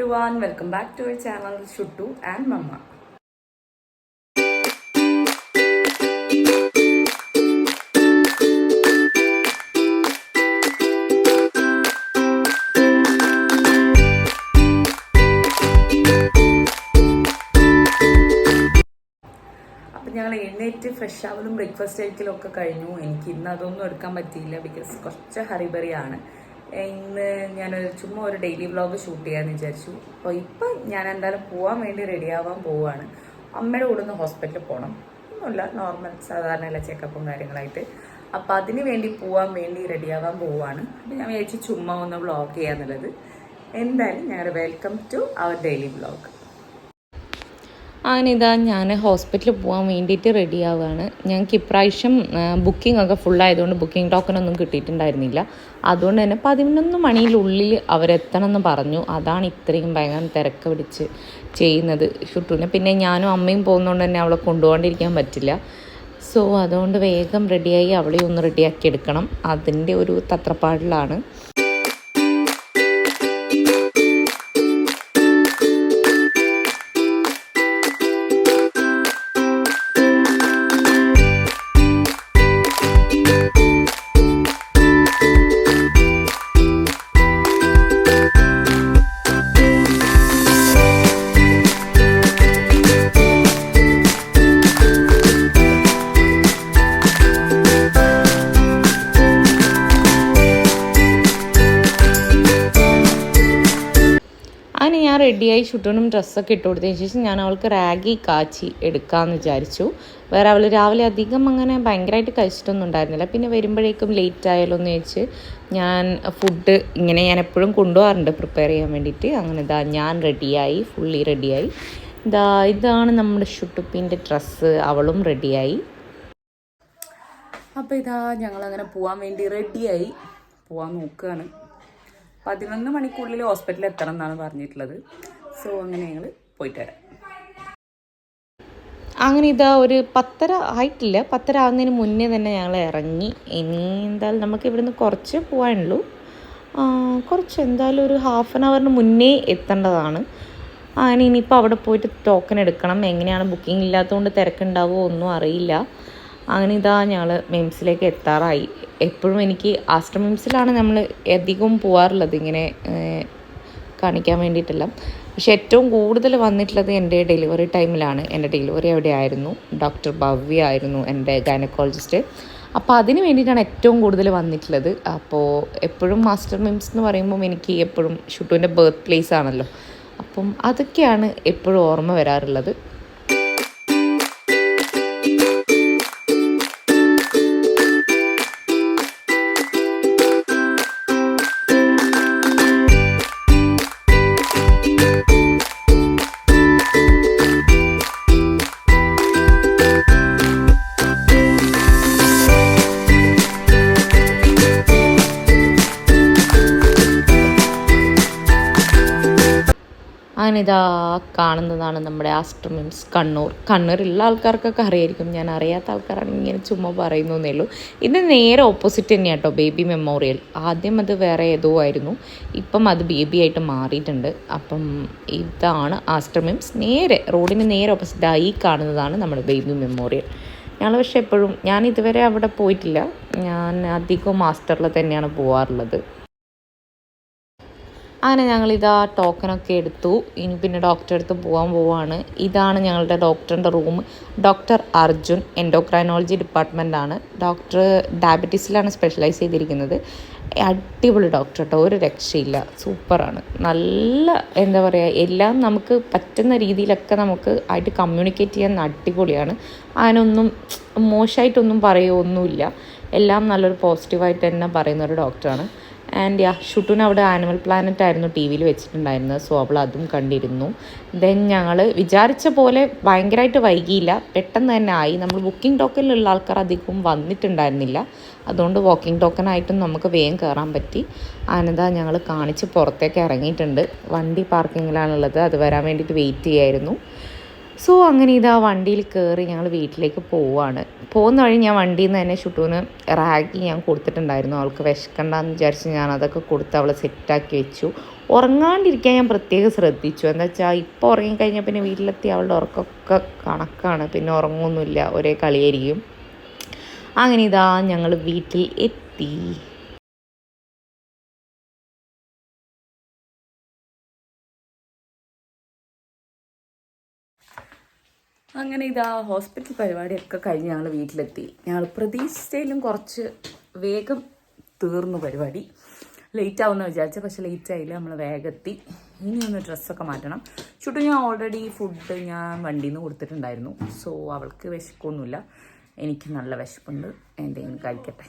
everyone, welcome back to our channel Shuttu and Mama. ഞങ്ങൾ എഴുന്നേറ്റ് fresh ആവലും breakfast കഴിക്കലും ഒക്കെ കഴിഞ്ഞു. എനിക്ക് ഇന്ന് അതൊന്നും എടുക്കാൻ പറ്റിയില്ല, ബിക്കോസ് കുറച്ച് ഹറിബറിയാണ്. ഇന്ന് ഞാനൊരു ചുമ്മാ ഒരു ഡെയിലി വ്ളോഗ് ഷൂട്ട് ചെയ്യാമെന്ന് വിചാരിച്ചു. അപ്പോൾ ഇപ്പം ഞാൻ എന്തായാലും പോകാൻ വേണ്ടി റെഡിയാവാൻ പോവുകയാണ്. അമ്മയുടെ കൂടെ ഒന്ന് ഹോസ്പിറ്റലിൽ പോകണം, ഒന്നുമില്ല, നോർമൽ സാധാരണ ചെക്കപ്പും കാര്യങ്ങളായിട്ട്. അപ്പം അതിന് വേണ്ടി പോകാൻ വേണ്ടി റെഡിയാവാൻ പോവുകയാണ്. അപ്പം ഞാൻ വിചാരിച്ചു ചുമ്മാ ഒന്ന് വ്ളോഗ് ചെയ്യാന്നുള്ളത്. എന്തായാലും ഞങ്ങളുടെ welcome to our daily vlog. അങ്ങനെ ഇതാ ഞാൻ ഹോസ്പിറ്റലിൽ പോകാൻ വേണ്ടിയിട്ട് റെഡി ആവുകയാണ്. ഞങ്ങൾക്ക് ഇപ്രാവശ്യം ബുക്കിംഗ് ഒക്കെ ഫുള്ളായതുകൊണ്ട് ബുക്കിംഗ് ടോക്കണൊന്നും കിട്ടിയിട്ടുണ്ടായിരുന്നില്ല. അതുകൊണ്ട് തന്നെ 11 മണിയിലുള്ളിൽ അവരെത്തണം എന്ന് പറഞ്ഞു. അതാണ് ഇത്രയും ഭയങ്കര തിരക്ക് പിടിച്ച് ചെയ്യുന്നത് ഷുട്ടുവിനെ. പിന്നെ ഞാനും അമ്മയും പോകുന്നതുകൊണ്ട് തന്നെ അവളെ കൊണ്ടുപോകാണ്ടിരിക്കാൻ പറ്റില്ല. സോ അതുകൊണ്ട് വേഗം റെഡിയായി അവളെ ഒന്ന് റെഡിയാക്കി എടുക്കണം. അതിൻ്റെ ഒരു തത്രപ്പാടിലാണ്. അങ്ങനെ ഞാൻ റെഡിയായി ഷുട്ടൂനും ഡ്രസ്സൊക്കെ ഇട്ട് കൊടുത്തതിന് ശേഷം ഞാൻ അവൾക്ക് റാഗി കാച്ചി എടുക്കാമെന്ന് വിചാരിച്ചു. വേറെ അവൾ രാവിലെ അധികം അങ്ങനെ ഭയങ്കരമായിട്ട് കഴിച്ചിട്ടൊന്നും ഉണ്ടായിരുന്നില്ല. പിന്നെ വരുമ്പോഴേക്കും ലേറ്റ് ആയാലോ എന്ന് ചോദിച്ച് ഞാൻ ഫുഡ് ഇങ്ങനെ ഞാൻ എപ്പോഴും കൊണ്ടുപോകാറുണ്ട് പ്രിപ്പയർ ചെയ്യാൻ വേണ്ടിയിട്ട്. അങ്ങനെ ഇതാ ഞാൻ റെഡിയായി, ഫുള്ളി റെഡിയായി. ഇതാണ് നമ്മുടെ ഷുട്ടുപ്പിൻ്റെ ഡ്രസ്സ്. അവളും റെഡിയായി. അപ്പോൾ ഞങ്ങളങ്ങനെ പോകാൻ വേണ്ടി റെഡിയായി പോകാൻ നോക്കുകയാണ്. 11 മണിക്കുള്ളിൽ ഹോസ്പിറ്റലിൽ എത്തണം എന്നാണ് പറഞ്ഞിട്ടുള്ളത്. സോ അങ്ങനെ ഞങ്ങൾ പോയിട്ട് വരാം. അങ്ങനെ ഒരു 10:30 ആയിട്ടില്ല. 10:30 ആവുന്നതിന് മുന്നേ തന്നെ ഞങ്ങൾ ഇറങ്ങി. ഇനി എന്തായാലും നമുക്ക് ഇവിടുന്ന് കുറച്ച് പോകാനുള്ളൂ. കുറച്ച് എന്തായാലും ഒരു ഹാഫ് ആൻ അവറിന് മുന്നേ എത്തേണ്ടതാണ്. അങ്ങനെ ഇനിയിപ്പോൾ അവിടെ പോയിട്ട് ടോക്കൺ എടുക്കണം. എങ്ങനെയാണ് ബുക്കിംഗ് ഇല്ലാത്തതുകൊണ്ട് തിരക്കുണ്ടാവുമോ ഒന്നും അറിയില്ല. അങ്ങനെ ഞങ്ങൾ മിംസിലേക്ക് എത്താറായി. എപ്പോഴും എനിക്ക് ആസ്റ്റർ മിംസിലാണ് നമ്മൾ അധികവും പോകാറുള്ളത് ഇങ്ങനെ കാണിക്കാൻ വേണ്ടിയിട്ടെല്ലാം. പക്ഷെ ഏറ്റവും കൂടുതൽ വന്നിട്ടുള്ളത് എൻ്റെ ഡെലിവറി ടൈമിലാണ്. എൻ്റെ ഡെലിവറി അവിടെ ആയിരുന്നു. ഡോക്ടർ ഭവ്യ ആയിരുന്നു എൻ്റെ ഗൈനക്കോളജിസ്റ്റ്. അപ്പോൾ അതിന് വേണ്ടിയിട്ടാണ് ഏറ്റവും കൂടുതൽ വന്നിട്ടുള്ളത്. അപ്പോൾ എപ്പോഴും മാസ്റ്റർ മിംസ് എന്ന് പറയുമ്പം എനിക്ക് എപ്പോഴും ഷുട്ടുവിൻ്റെ ബർത്ത് പ്ലേസ് ആണല്ലോ. അപ്പം അതൊക്കെയാണ് എപ്പോഴും ഓർമ്മ വരാറുള്ളത്. അങ്ങനെ കാണുന്നതാണ് നമ്മുടെ ആസ്റ്റർ മിംസ് കണ്ണൂർ. കണ്ണൂരുള്ള ആൾക്കാർക്കൊക്കെ അറിയായിരിക്കും, ഞാൻ അറിയാത്ത ആൾക്കാരാണെങ്കിൽ ഇങ്ങനെ ചുമ്മാ പറയുന്നേ ഉള്ളൂ. ഇത് നേരെ ഓപ്പോസിറ്റ് തന്നെയാണ് കേട്ടോ ബേബി മെമ്മോറിയൽ. ആദ്യം അത് വേറെ ഏതോ ആയിരുന്നു, ഇപ്പം അത് ബേബി ആയിട്ട് മാറിയിട്ടുണ്ട്. അപ്പം ഇതാണ് ആസ്റ്റർ മിംസ്. നേരെ റോഡിന് നേരെ ഓപ്പോസിറ്റായി കാണുന്നതാണ് നമ്മുടെ ബേബി മെമ്മോറിയൽ. ഞങ്ങൾ പക്ഷേ ഞാൻ ഇതുവരെ അവിടെ പോയിട്ടില്ല. ഞാൻ അധികം മാസ്റ്ററിൽ തന്നെയാണ് പോകാറുള്ളത്. അങ്ങനെ ഞങ്ങളിതാ ടോക്കണൊക്കെ എടുത്തു. ഇനി പിന്നെ ഡോക്ടറെ അടുത്ത് പോവാണ്. ഇതാണ് ഞങ്ങളുടെ ഡോക്ടറിൻ്റെ റൂം. ഡോക്ടർ അർജുൻ, എൻഡോക്രൈനോളജി ഡിപ്പാർട്ട്മെൻറ്റാണ്. ഡോക്ടർ ഡയബറ്റീസിലാണ് സ്പെഷ്യലൈസ് ചെയ്തിരിക്കുന്നത്. അടിപൊളി ഡോക്ടർ കേട്ടോ, ഒരു രക്ഷയില്ല, സൂപ്പറാണ്. നല്ല എന്താ പറയുക, എല്ലാം നമുക്ക് പറ്റുന്ന രീതിയിലൊക്കെ നമുക്ക് ആയിട്ട് കമ്മ്യൂണിക്കേറ്റ് ചെയ്യാൻ അടിപൊളിയാണ്. അതിനൊന്നും മോശമായിട്ടൊന്നും പറയുകയൊന്നുമില്ല. എല്ലാം നല്ലൊരു പോസിറ്റീവായിട്ട് തന്നെ പറയുന്നൊരു ഡോക്ടറാണ്. ആൻഡ് ഷുട്ടുവിന് അവിടെ ആനിമൽ പ്ലാനറ്റ് ആയിരുന്നു ടി വിയിൽ വെച്ചിട്ടുണ്ടായിരുന്നത്. സോ അവൾ അതും കണ്ടിരുന്നു. ദെൻ ഞങ്ങൾ വിചാരിച്ച പോലെ ഭയങ്കരമായിട്ട് വൈകിയില്ല, പെട്ടെന്ന് തന്നെ ആയി. നമ്മൾ ബുക്കിംഗ് ടോക്കണിലുള്ള ആൾക്കാർ അധികം വന്നിട്ടുണ്ടായിരുന്നില്ല. അതുകൊണ്ട് വാക്കിംഗ് ടോക്കണായിട്ടും നമുക്ക് വേഗം കയറാൻ പറ്റി. അങ്ങനെ ഞങ്ങൾ കാണിച്ച് പുറത്തേക്ക് ഇറങ്ങിയിട്ടുണ്ട്. വണ്ടി പാർക്കിങ്ങിലാണുള്ളത്, അത് വരാൻ വേണ്ടിയിട്ട് വെയിറ്റ് ചെയ്യായിരുന്നു. സോ അങ്ങനെ വണ്ടിയിൽ കയറി ഞങ്ങൾ വീട്ടിലേക്ക് പോവുകയാണ്. പോകുന്ന വഴി ഞാൻ വണ്ടിയിൽ നിന്ന് തന്നെ ഷുട്ടുവിന് റാഗി ഞാൻ കൊടുത്തിട്ടുണ്ടായിരുന്നു. അവൾക്ക് വിശക്കണ്ടെന്ന് വിചാരിച്ച് ഞാൻ അതൊക്കെ കൊടുത്ത് അവളെ സെറ്റാക്കി വെച്ചു. ഉറങ്ങാണ്ടിരിക്കാൻ ഞാൻ പ്രത്യേകം ശ്രദ്ധിച്ചു. എന്താ വെച്ചാൽ ഇപ്പോൾ ഉറങ്ങിക്കഴിഞ്ഞാൽ പിന്നെ വീട്ടിലെത്തി അവളുടെ ഉറക്കമൊക്കെ കണക്കാണ്, പിന്നെ ഉറങ്ങൊന്നുമില്ല, ഒരേ കളിയായിരിക്കും. അങ്ങനെ ഇതാ ഞങ്ങൾ വീട്ടിൽ എത്തി. അങ്ങനെ ഇതാ ഹോസ്പിറ്റൽ പരിപാടിയൊക്കെ കഴിഞ്ഞ് ഞങ്ങൾ വീട്ടിലെത്തി. ഞങ്ങൾ പ്രതീക്ഷിച്ചതിലും കുറച്ച് വേഗം തീർന്നു പരിപാടി. ലേറ്റ് ആവുമെന്ന് വിചാരിച്ച, പക്ഷെ ലേറ്റ് ആയില്ല, നമ്മൾ വേഗം എത്തി. ഇനി ഒന്ന് ഡ്രസ്സൊക്കെ മാറ്റണം. ചുട്ടു ഞാൻ ഓൾറെഡി ഫുഡ് ഞാൻ വണ്ടിയിൽ നിന്ന് കൊടുത്തിട്ടുണ്ടായിരുന്നു. സോ അവൾക്ക് വിശക്കൊന്നുമില്ല, എനിക്ക് നല്ല വിശപ്പുണ്ട്, എന്തെങ്കിലും കഴിക്കട്ടെ.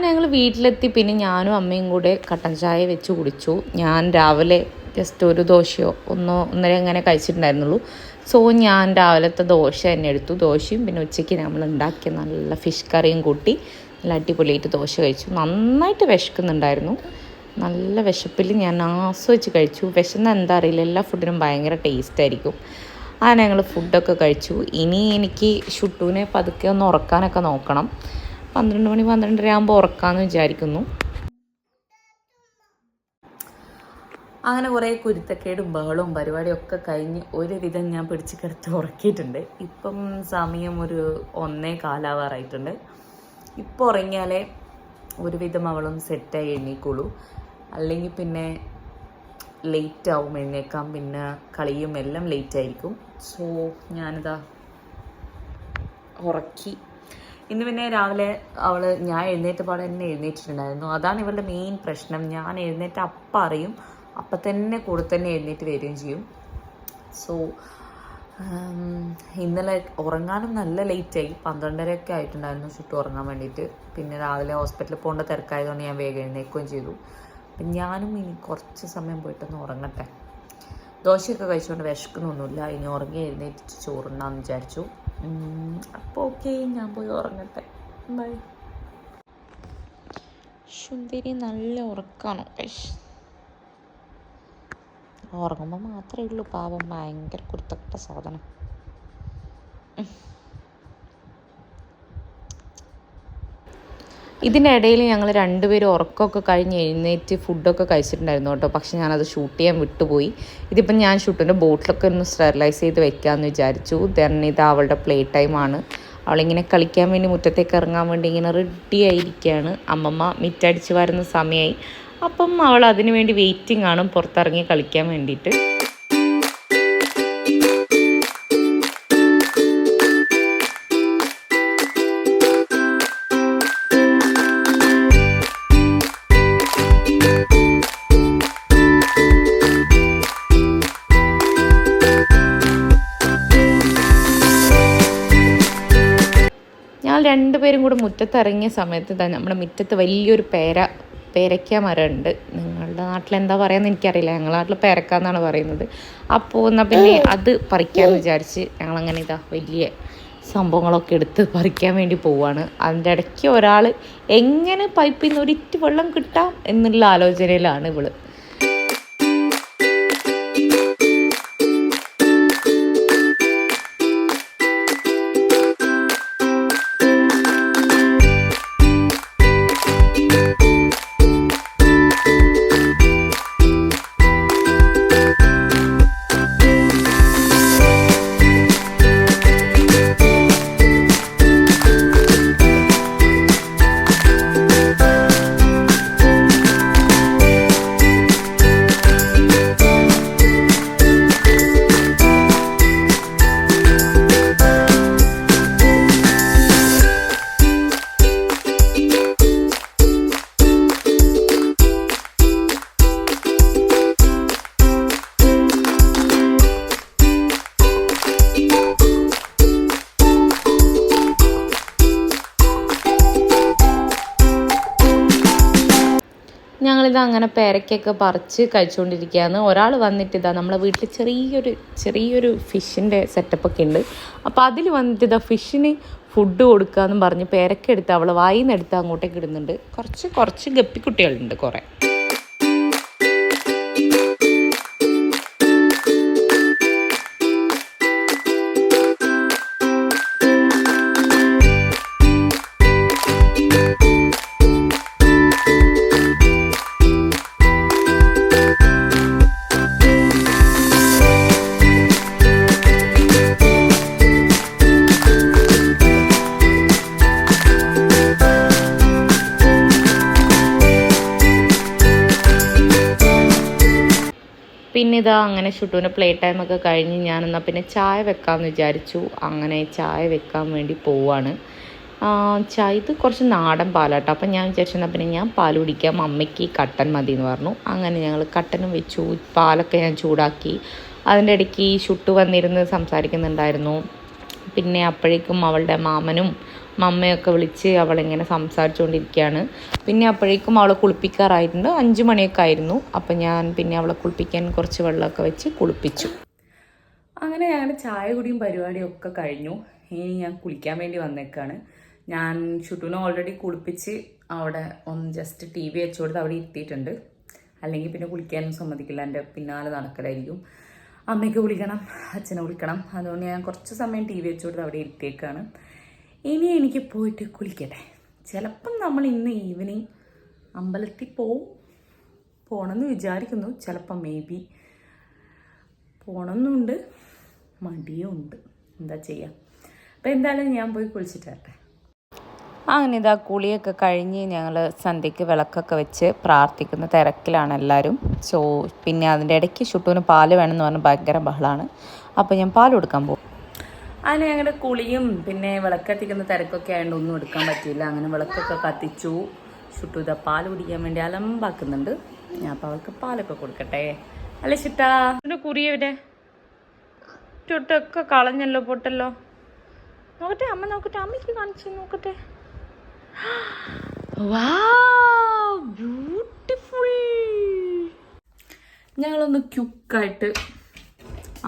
ഞങ്ങൾ വീട്ടിലെത്തി. പിന്നെ ഞാനും അമ്മയും കൂടെ കട്ടൻ ചായ വെച്ച് കുടിച്ചു. ഞാൻ രാവിലെ ജസ്റ്റ് ഒരു ദോശയോ ഒന്നര അങ്ങനെ കഴിച്ചിട്ടുണ്ടായിരുന്നുള്ളൂ. സോ ഞാൻ രാവിലത്തെ ദോശ തന്നെ എടുത്തു. ദോശയും പിന്നെ ഉച്ചയ്ക്ക് നമ്മൾ ഉണ്ടാക്കിയ നല്ല ഫിഷ് കറിയും കൂട്ടി നല്ല അടിപൊളിയായിട്ട് ദോശ കഴിച്ചു. നന്നായിട്ട് വിശക്കുന്നുണ്ടായിരുന്നു. നല്ല വിശപ്പിൽ ഞാൻ ആസ്വദിച്ച് കഴിച്ചു. വിശന്ന എന്താ അറിയില്ല, എല്ലാ ഫുഡിനും ഭയങ്കര ടേസ്റ്റ് ആയിരിക്കും. ഞങ്ങൾ ഫുഡൊക്കെ കഴിച്ചു. ഇനി എനിക്ക് ഷുട്ടൂനെ പതുക്കെ ഒന്ന് ഉറക്കാനൊക്കെ നോക്കണം. 12 മണി 12:30 ആകുമ്പോൾ ഉറക്കാമെന്ന് വിചാരിക്കുന്നു. അങ്ങനെ കുറേ കുരുത്തക്കേടും ബഹളവും പരിപാടിയൊക്കെ കഴിഞ്ഞ് ഒരുവിധം ഞാൻ പിടിച്ച് കിടത്തി ഉറക്കിയിട്ടുണ്ട്. ഇപ്പം സമയം ഒരു 1:15 ഇപ്പോൾ ഉറങ്ങിയാലേ ഒരുവിധം അവളും സെറ്റായി എണീക്കുള്ളൂ. അല്ലെങ്കിൽ പിന്നെ ലേറ്റ് ആവും എഴുന്നേക്കാം, പിന്നെ കളിയും എല്ലാം ലേറ്റ് ആയിരിക്കും. സോ ഞാനിതാ ഉറക്കി. ഇന്ന് പിന്നെ രാവിലെ ഞാൻ എഴുന്നേറ്റ പാടെ തന്നെ എഴുന്നേറ്റിട്ടുണ്ടായിരുന്നു. അതാണ് ഇവളുടെ മെയിൻ പ്രശ്നം. ഞാൻ എഴുന്നേറ്റ് അപ്പം അറിയും, അപ്പം തന്നെ കൂടെ തന്നെ എഴുന്നേറ്റ് വരികയും ചെയ്യും. സോ ഇന്നലെ ഉറങ്ങാനും നല്ല ലേറ്റായി, 12:30 ആയിട്ടുണ്ടായിരുന്നു ചുറ്റും ഉറങ്ങാൻ വേണ്ടിയിട്ട്. പിന്നെ രാവിലെ ഹോസ്പിറ്റലിൽ പോകേണ്ട തിരക്കായതുകൊണ്ട് ഞാൻ വേഗം എഴുന്നേൽക്കുകയും ചെയ്തു. അപ്പം ഞാനും ഇനി കുറച്ച് സമയം പോയിട്ടൊന്ന് ഉറങ്ങട്ടെ. ദോശയൊക്കെ കഴിച്ചുകൊണ്ട് വിശക്കുന്നൊന്നുമില്ല. ഇനി ഉറങ്ങി എഴുന്നേറ്റിട്ട് ചോറുണ്ടാന്ന് വിചാരിച്ചു. അപ്പോൾ ഓക്കെ, ഞാൻ പോയി ഉറങ്ങട്ടെ. ബൈ. സുന്ദരി നല്ല ഉറക്കാണോ? ഉറങ്ങുമ്പോൾ മാത്രമേ ഉള്ളൂ പാവം, ഭയങ്കര കുരുത്തപ്പെട്ട സാധനം. ഇതിൻ്റെ ഇടയിൽ ഞങ്ങൾ രണ്ടുപേരും ഉറക്കമൊക്കെ കഴിഞ്ഞ് എഴുന്നേറ്റ് ഫുഡൊക്കെ കഴിച്ചിട്ടുണ്ടായിരുന്നു കേട്ടോ. പക്ഷെ ഞാനത് ഷൂട്ട് ചെയ്യാൻ വിട്ടുപോയി. ഇതിപ്പം ഞാൻ ഷൂട്ടിൻ്റെ ബോട്ടിലൊക്കെ ഒന്ന് സ്റ്റെറിലൈസ് ചെയ്ത് വെക്കാമെന്ന് വിചാരിച്ചു. ഇത് അവളുടെ പ്ലേ ടൈമാണ്. അവളിങ്ങനെ കളിക്കാൻ വേണ്ടി മുറ്റത്തേക്ക് ഇറങ്ങാൻ വേണ്ടി ഇങ്ങനെ റെഡി ആയിരിക്കുകയാണ്. അമ്മമ്മ മിറ്റടിച്ച് വരുന്ന സമയമായി. അപ്പം അവൾ അതിന് വേണ്ടി വെയിറ്റിംഗ് ആണ്, പുറത്തിറങ്ങി കളിക്കാൻ വേണ്ടിയിട്ട്. രണ്ടുപേരും കൂടെ മുറ്റത്തിറങ്ങിയ സമയത്ത് നമ്മുടെ മുറ്റത്ത് വലിയൊരു പേരയ്ക്ക മരമുണ്ട്. നിങ്ങളുടെ നാട്ടിൽ എന്താ പറയുന്നത് എനിക്കറിയില്ല, ഞങ്ങളുടെ നാട്ടിൽ പേരക്ക എന്നാണ് പറയുന്നത്. അപ്പോൾ എന്നാൽ പിന്നെ അത് പറിക്കാമെന്ന് വിചാരിച്ച് ഞങ്ങളങ്ങനെ വലിയ സംഭവങ്ങളൊക്കെ എടുത്ത് പറിക്കാൻ വേണ്ടി പോവുകയാണ്. അതിൻ്റെ ഇടയ്ക്ക് ഒരാൾ എങ്ങനെ പൈപ്പിൽ നിന്ന് ഒരിറ്റ് വെള്ളം കിട്ടാം എന്നുള്ള ആലോചനയിലാണ് ഇവള്. ഞങ്ങളിത് അങ്ങനെ പേരയ്ക്കൊക്കെ പറിച്ച് കഴിച്ചുകൊണ്ടിരിക്കുകയാണ്. ഒരാൾ വന്നിട്ട് ഇതാ നമ്മളെ വീട്ടിൽ ചെറിയൊരു ഫിഷിൻ്റെ സെറ്റപ്പൊക്കെ ഉണ്ട്. അപ്പോൾ അതിൽ വന്നിട്ട് ഇതാ ഫിഷിന് ഫുഡ് കൊടുക്കാമെന്നും പറഞ്ഞ് പേരയ്ക്കെടുത്ത് അവൾ വായിൽ നിന്ന് എടുത്ത് അങ്ങോട്ടേക്ക് ഇടുന്നുണ്ട്. കുറച്ച് ഗപ്പിക്കുട്ടികളുണ്ട് കുറേ. പിന്നെ ഇതാ അങ്ങനെ ഷുട്ടൂൻ്റെ പ്ലേ ടൈമൊക്കെ കഴിഞ്ഞ് ഞാനെന്നാൽ പിന്നെ ചായ വെക്കാമെന്ന് വിചാരിച്ചു. അങ്ങനെ ചായ വെക്കാൻ വേണ്ടി പോവാണ്. ചായ ഇത് കുറച്ച് നാടൻ പാലാട്ടോ. അപ്പം ഞാൻ വിചാരിച്ചെന്നാൽ പിന്നെ ഞാൻ പാൽ കുടിക്കാം, അമ്മയ്ക്ക് കട്ടൻ മതി എന്ന് പറഞ്ഞു. അങ്ങനെ ഞങ്ങൾ കട്ടനും വെച്ചു. പാലൊക്കെ ഞാൻ ചൂടാക്കി. അതിൻ്റെ ഇടയ്ക്ക് ഷുട്ടു വന്നിരുന്ന് സംസാരിക്കുന്നുണ്ടായിരുന്നു. പിന്നെ അപ്പോഴേക്കും അവളുടെ മാമനും മമ്മയൊക്കെ വിളിച്ച് അവളിങ്ങനെ സംസാരിച്ചുകൊണ്ടിരിക്കുകയാണ്. പിന്നെ അപ്പോഴേക്കും അവളെ കുളിപ്പിക്കാറായിട്ടുണ്ട്. 5 മണിയൊക്കെ ആയിരുന്നു. അപ്പം ഞാൻ പിന്നെ അവളെ കുളിപ്പിക്കാൻ കുറച്ച് വെള്ളമൊക്കെ വെച്ച് കുളിപ്പിച്ചു. അങ്ങനെ ഞങ്ങളുടെ ചായ കുടിയും പരിപാടിയും ഒക്കെ കഴിഞ്ഞു. ഇനി ഞാൻ കുളിക്കാൻ വേണ്ടി വന്നേക്കാണ്. ഞാൻ ഷുട്ടൂനെ ഓൾറെഡി കുളിപ്പിച്ച് അവിടെ ഒന്ന് ജസ്റ്റ് TV വെച്ച് കൊടുത്ത് അവിടെ ഇരുത്തിയിട്ടുണ്ട്. അല്ലെങ്കിൽ പിന്നെ കുളിക്കാനും സമ്മതിക്കില്ല, എൻ്റെ പിന്നാലെ നടക്കലായിരിക്കും. അമ്മയ്ക്ക് വിളിക്കണം, അച്ഛനെ വിളിക്കണം. അതുകൊണ്ട് ഞാൻ കുറച്ച് സമയം TV വെച്ച് കൊടുത്ത് അവിടെ ഇരുത്തിയേക്കാണ്. ഇനി എനിക്ക് പോയിട്ട് കുളിക്കട്ടെ. ചിലപ്പം നമ്മൾ ഇന്ന് ഈവനിങ് അമ്പലത്തിൽ പോകണമെന്ന് വിചാരിക്കുന്നു. ചിലപ്പം മേ ബി പോകണമെന്നുണ്ട്, മടിയും ഉണ്ട്. എന്താ ചെയ്യുക? അപ്പം എന്തായാലും ഞാൻ പോയി കുളിച്ചിട്ട് വരട്ടെ. അങ്ങനെ ഇതാ കുളിയൊക്കെ കഴിഞ്ഞ് ഞങ്ങൾ സന്ധ്യയ്ക്ക് വിളക്കൊക്കെ വെച്ച് പ്രാർത്ഥിക്കുന്ന തിരക്കിലാണ് എല്ലാവരും. പിന്നെ അതിൻ്റെ ഇടയ്ക്ക് ഷുട്ടൂന് പാല് വേണമെന്ന് പറഞ്ഞ് ഭയങ്കര ബഹളമാണ്. അപ്പോൾ ഞാൻ പാൽ കൊടുക്കാൻ പോകും. അങ്ങനെ ഞങ്ങളുടെ കുളിയും പിന്നെ വിളക്കത്തിക്കുന്ന തിരക്കൊക്കെ ആയതുകൊണ്ട് ഒന്നും എടുക്കാൻ പറ്റിയില്ല. അങ്ങനെ വിളക്കൊക്കെ കത്തിച്ചു. ഷുട്ടു ഇതാ പാൽ കുടിക്കാൻ വേണ്ടി അലമ്പാക്കുന്നുണ്ട്. ഞാൻ അപ്പോൾ അവൾക്ക് പാലൊക്കെ കൊടുക്കട്ടെ. അല്ലേ ഷിട്ടാ? കുറിയവരെ ചുട്ടൊക്കെ കളഞ്ഞല്ലോ, പൊട്ടല്ലോ. നോക്കട്ടെ, അമ്മ നോക്കട്ടെ, അമ്മയ്ക്ക് കാണിച്ചു നോക്കട്ടെ. ബ്യൂട്ടിഫുൾ. ഞങ്ങളൊന്ന് ക്യുക്കായിട്ട്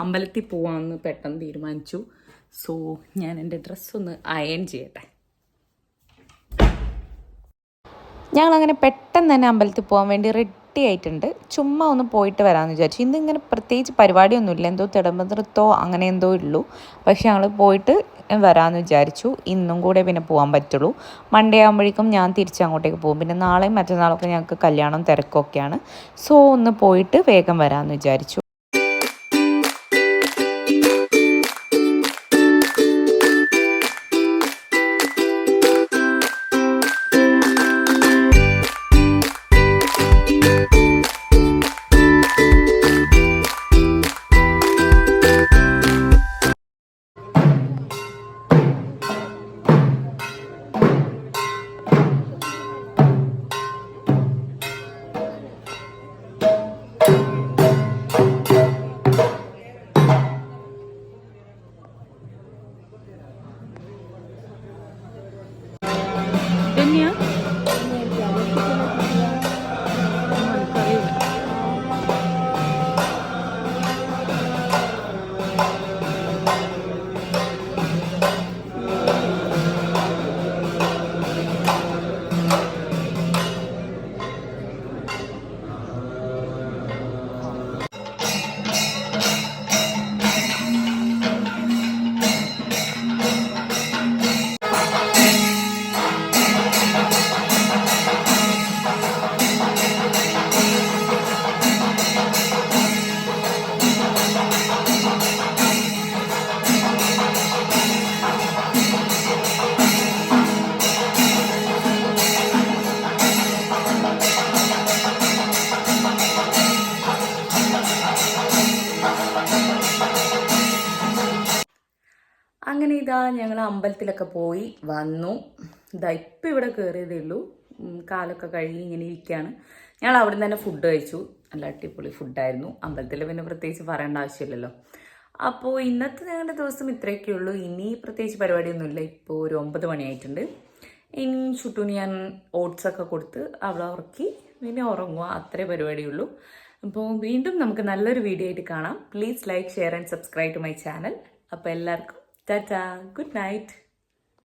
അമ്പലത്തിൽ പോവാമെന്ന് പെട്ടെന്ന് തീരുമാനിച്ചു. സോ ഞാൻ എൻ്റെ ഡ്രസ്സൊന്ന് അയൺ ചെയ്യട്ടെ. ഞങ്ങളങ്ങനെ പെട്ടെന്ന് തന്നെ അമ്പലത്തിൽ പോകാൻ വേണ്ടി റെഡി ആയിട്ടുണ്ട്. ചുമ്മാ ഒന്ന് പോയിട്ട് വരാമെന്ന് വിചാരിച്ചു. ഇന്നിങ്ങനെ പ്രത്യേകിച്ച് പരിപാടിയൊന്നുമില്ല, എന്തോ തിടമ്പത്രത്തോ അങ്ങനെ എന്തോ ഉള്ളൂ. പക്ഷെ ഞങ്ങൾ പോയിട്ട് വരാമെന്ന് വിചാരിച്ചു. ഇന്നും കൂടെ പിന്നെ പോകാൻ പറ്റുള്ളൂ. മൺഡേ ആകുമ്പോഴേക്കും ഞാൻ തിരിച്ചങ്ങോട്ടേക്ക് പോകും. പിന്നെ നാളെയും മറ്റന്നാളൊക്കെ ഞങ്ങൾക്ക് കല്യാണം തിരക്കൊക്കെയാണ്. സോ ഒന്ന് പോയിട്ട് വേഗം വരാമെന്ന് വിചാരിച്ചു. അങ്ങനെ ഇതാ ഞങ്ങൾ അമ്പലത്തിലൊക്കെ പോയി വന്നു. ഇതാ ഇപ്പം ഇവിടെ കയറിയതേ ഉള്ളൂ. കാലൊക്കെ കഴുകി ഇങ്ങനെ ഇരിക്കുകയാണ്. ഞങ്ങൾ അവിടെ നിന്ന് തന്നെ ഫുഡ് കഴിച്ചു. നല്ല അടിപൊളി ഫുഡായിരുന്നു. അമ്പലത്തിൽ പിന്നെ പ്രത്യേകിച്ച് പറയേണ്ട ആവശ്യമില്ലല്ലോ. അപ്പോൾ ഇന്നത്തെ ഞങ്ങളുടെ ദിവസം ഇത്രയൊക്കെ ഉള്ളൂ. ഇനി പ്രത്യേകിച്ച് പരിപാടിയൊന്നുമില്ല. ഇപ്പോൾ ഒരു 9 മണിയായിട്ടുണ്ട്. ഇനി ഷുട്ടൂന് ഞാൻ ഓട്സൊക്കെ കൊടുത്ത് അവളെ ഉറക്കി പിന്നെ ഉറങ്ങുക, അത്രേ പരിപാടിയുള്ളൂ. അപ്പോൾ വീണ്ടും നമുക്ക് നല്ലൊരു വീഡിയോ ആയിട്ട് കാണാം. Please like, share and subscribe to my channel. അപ്പോൾ എല്ലാവർക്കും ടാറ്റാ, ഗുഡ് നൈറ്റ്.